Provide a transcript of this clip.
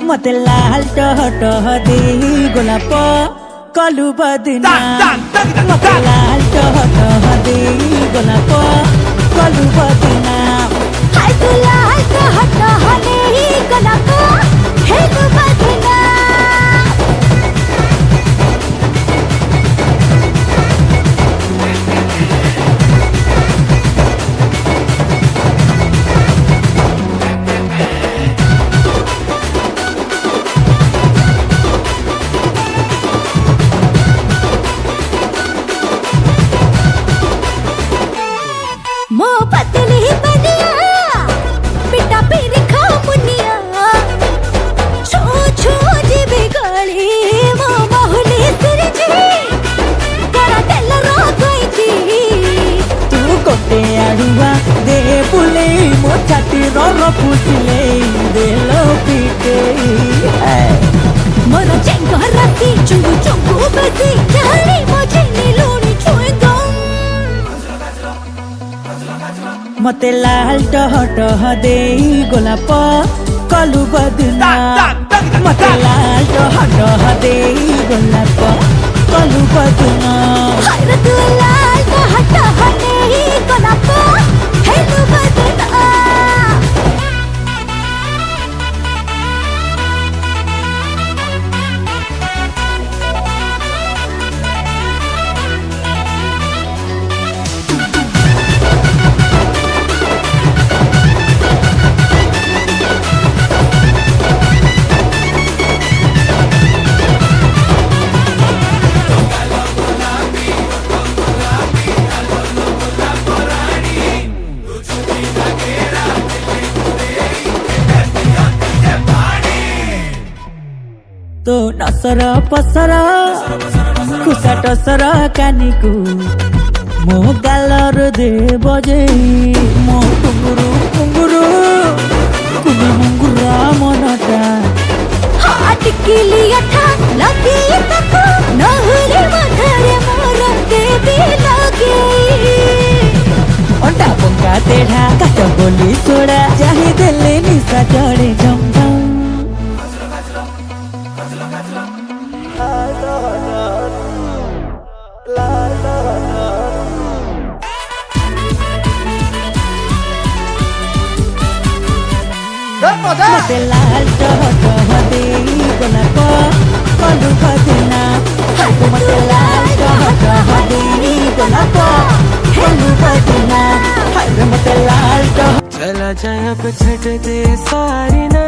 मते लाल टह टह दे गोलाप कलु बदना मते लाल टह टह दे गोलाप कलु बदना हाय तू लाल टह टह दे गोलाप हेलु बदना मो पतली बनिया पिटा पिर खा मुनिया छो छो जी बिगड़ी मो बहुली सिरजी करा तेल रो गई जी तू गोटे आड़ुआ दे बुले मो छाती रो फुटले दे लो पीटे मोर चेंग राती चुंगु चुंगु बसी जानी मुझे नीलूनी छुएगा मते लाल टह टह दे गोलाप कलु बदना मते लाल टह टह दे गोलाप कलु बदना हाय रे तू लाल टह टह दे गोलाप हेलु बदना तो नसर पसर खुसा टसर कानिकु मो गालर दे बजे मो कुंगुरु कुंगुरु कुनी मुंगुरा मनटा हाट की लिया था लगी तको नहरे मधरे मोर देवी लगे अंडा पंका तेढ़ा काट बोली सोड़ा चाहे देले निशा चढ़े झमझम मते लाल टह टह दे गोलाप कलु बदना मते लाल टह टह दे गोलाप कलु बदना मते लाल टह चला जाए अब छट दे सारी ना